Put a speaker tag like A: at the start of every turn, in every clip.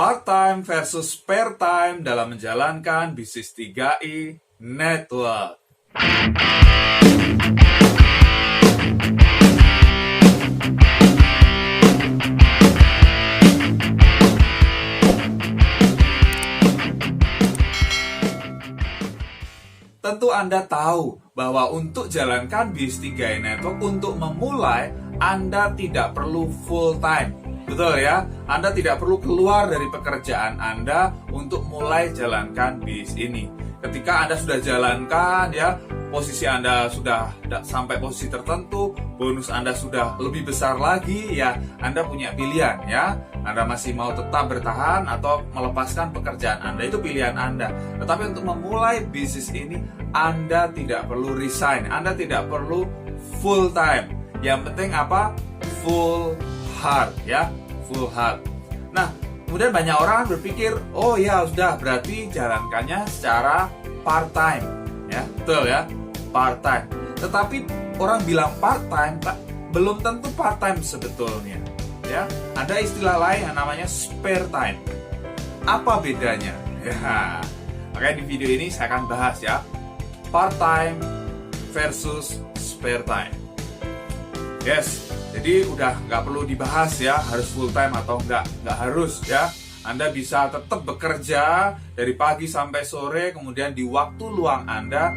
A: part-time versus spare time dalam menjalankan bisnis 3i Network. Tentu Anda tahu bahwa untuk jalankan bisnis 3i Network, untuk memulai, Anda tidak perlu full time. Betul ya? Anda tidak perlu keluar dari pekerjaan Anda untuk mulai jalankan bisnis ini. Ketika Anda sudah jalankan ya, posisi Anda sudah sampai posisi tertentu, bonus Anda sudah lebih besar lagi ya, Anda punya pilihan ya. Anda masih mau tetap bertahan atau melepaskan pekerjaan Anda, itu pilihan Anda. Tetapi untuk memulai bisnis ini, Anda tidak perlu resign, Anda tidak perlu full time. Yang penting apa? Full heart ya, full heart. Nah, kemudian banyak orang berpikir, oh ya sudah, berarti jalankannya secara part time ya, betul ya, part time. Tetapi orang bilang part time, belum tentu part time sebetulnya ya. Ada istilah lain yang namanya spare time. Apa bedanya? Ya, makanya di video ini saya akan bahas ya, part time versus spare time. Yes, jadi udah nggak perlu dibahas ya, harus full time atau nggak harus ya. Anda bisa tetap bekerja dari pagi sampai sore, kemudian di waktu luang Anda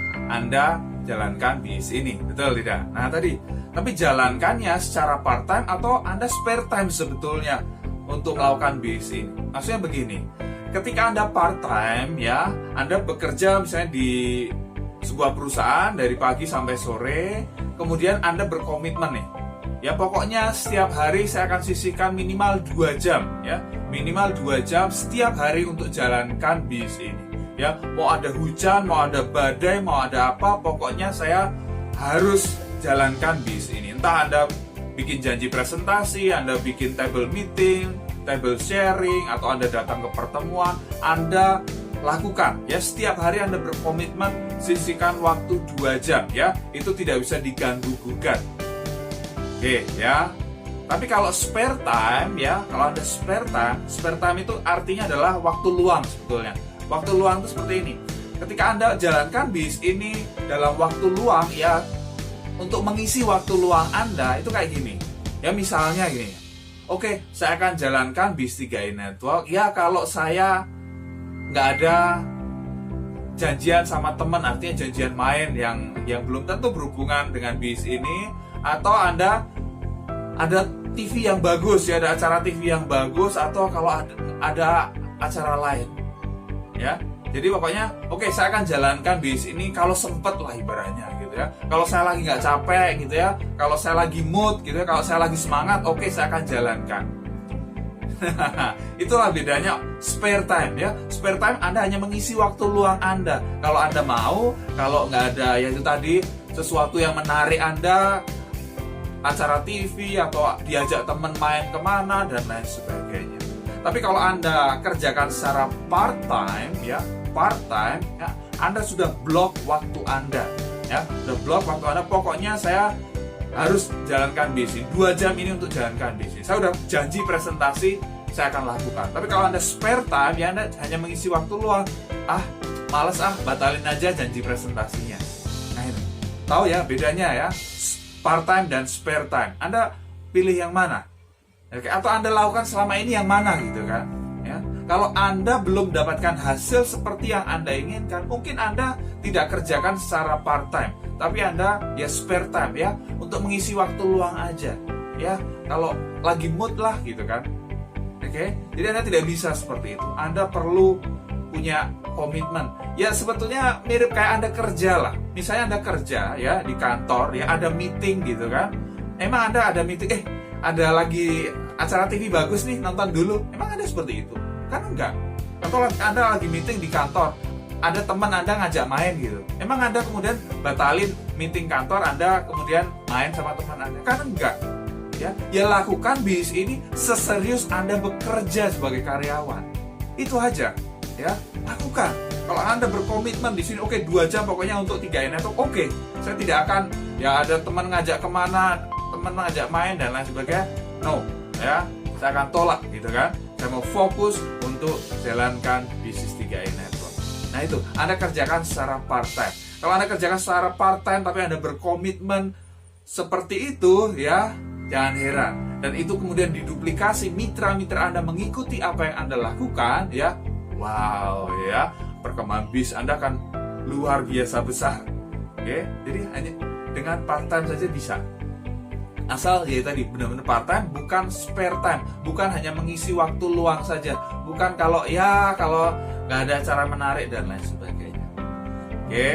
A: jalankan bisnis ini, betul tidak? Nah tapi jalankannya secara part time atau Anda spare time sebetulnya untuk melakukan bisnis ini. Maksudnya begini, ketika Anda part time ya, Anda bekerja misalnya di sebuah perusahaan dari pagi sampai sore, kemudian Anda berkomitmen nih, ya pokoknya setiap hari saya akan sisihkan minimal 2 jam ya, minimal 2 jam setiap hari untuk jalankan bisnis ini ya. Mau ada hujan, mau ada badai, mau ada apa, pokoknya saya harus jalankan bisnis ini. Entah Anda bikin janji presentasi, Anda bikin table meeting, table sharing, atau Anda datang ke pertemuan, Anda lakukan ya, setiap hari Anda berkomitmen sisihkan waktu 2 jam ya, itu tidak bisa diganggu gugat. Oke ya. Tapi kalau spare time ya, kalau Anda spare time itu artinya adalah waktu luang sebetulnya. Waktu luang itu seperti ini. Ketika Anda jalankan bisnis ini dalam waktu luang ya, untuk mengisi waktu luang Anda itu kayak gini. Ya misalnya gini. Oke, saya akan jalankan bisnis 3i Network ya kalau saya nggak ada janjian sama teman, artinya janjian main yang belum tentu berhubungan dengan bisnis ini, atau Anda ada TV yang bagus ya, ada acara TV yang bagus, atau kalau ada acara lain ya. Jadi pokoknya oke, saya akan jalankan bisnis ini kalau sempet lah ibaratnya gitu ya. Kalau saya lagi nggak capek gitu ya, kalau saya lagi mood gitu ya, kalau saya lagi semangat, oke saya akan jalankan. Itulah bedanya spare time ya. Spare time Anda hanya mengisi waktu luang Anda. Kalau Anda mau, kalau nggak ada ya itu tadi sesuatu yang menarik Anda, acara TV atau diajak teman main kemana dan lain sebagainya. Tapi kalau Anda kerjakan secara part time ya, Anda sudah blok waktu Anda ya, sudah blok waktu Anda. Pokoknya saya harus jalankan bisnis 2 jam ini untuk jalankan bisnis. Saya udah janji presentasi, saya akan lakukan. Tapi kalau Anda spare time ya, Anda hanya mengisi waktu luang. Males batalin aja janji presentasinya. Nah itu, tahu ya bedanya ya, part time dan spare time. Anda pilih yang mana? Atau Anda lakukan selama ini yang mana gitu kan? Ya. Kalau Anda belum dapatkan hasil seperti yang Anda inginkan, mungkin Anda tidak kerjakan secara part time, tapi Anda ya spare time ya, untuk mengisi waktu luang aja ya, kalau lagi mood lah gitu kan. Oke, jadi Anda tidak bisa seperti itu. Anda perlu punya komitmen. Ya sebetulnya mirip kayak Anda kerja lah. Misalnya Anda kerja ya di kantor ya, ada meeting gitu kan. Emang Anda ada meeting, ada lagi acara TV bagus nih, nonton dulu. Emang Anda seperti itu? Kan enggak. Atau Anda lagi meeting di kantor, ada teman Anda ngajak main gitu. Emang Anda kemudian batalin meeting kantor, Anda kemudian main sama teman Anda? Kan enggak. Ya lakukan bisnis ini seserius Anda bekerja sebagai karyawan. Itu aja ya, lakukan. Kalau Anda berkomitmen di sini, oke 2 jam pokoknya untuk 3i Network, oke, saya tidak akan ya ada teman ngajak kemana, teman ngajak main dan lain sebagainya, no ya, saya akan tolak gitu kan. Saya mau fokus untuk jalankan bisnis 3i Network. Nah itu, Anda kerjakan secara part-time. Kalau Anda kerjakan secara part-time tapi Anda berkomitmen seperti itu, ya jangan heran. Dan itu kemudian diduplikasi, mitra-mitra Anda mengikuti apa yang Anda lakukan, ya wow, ya perkembangan bisnis Anda akan luar biasa besar. Oke, jadi hanya dengan part-time saja bisa. Asal ya tadi benar-benar part-time, bukan spare time, bukan hanya mengisi waktu luang saja, bukan kalau nggak ada acara menarik dan lain sebagainya. Oke,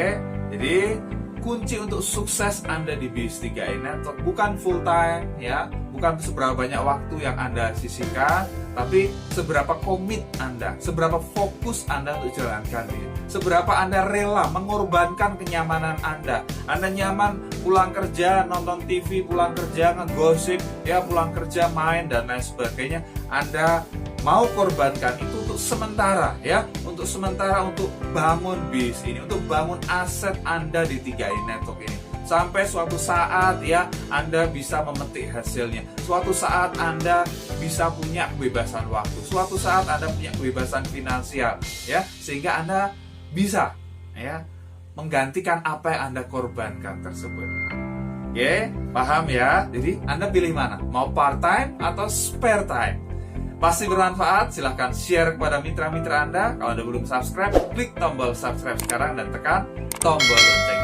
A: jadi kunci untuk sukses Anda di bisnis 3i Network bukan full time, ya, bukan seberapa banyak waktu yang Anda sisihkan, tapi seberapa komit Anda, seberapa fokus Anda untuk jalankan ini. Seberapa Anda rela mengorbankan kenyamanan Anda. Anda nyaman pulang kerja, nonton TV, pulang kerja, ngegosip, ya pulang kerja, main, dan lain sebagainya. Anda mau korbankan itu untuk sementara, ya, untuk sementara, untuk bangun bisnis ini, untuk bangun aset Anda di 3i Network ini. Sampai suatu saat, ya, Anda bisa memetik hasilnya. Suatu saat Anda bisa punya kebebasan waktu. Suatu saat Anda punya kebebasan finansial, ya, sehingga Anda bisa, ya, menggantikan apa yang Anda korbankan tersebut. Oke, paham ya? Jadi Anda pilih mana? Mau part-time atau spare time? Pasti bermanfaat, silahkan share kepada mitra-mitra Anda. Kalau Anda belum subscribe, klik tombol subscribe sekarang dan tekan tombol lonceng.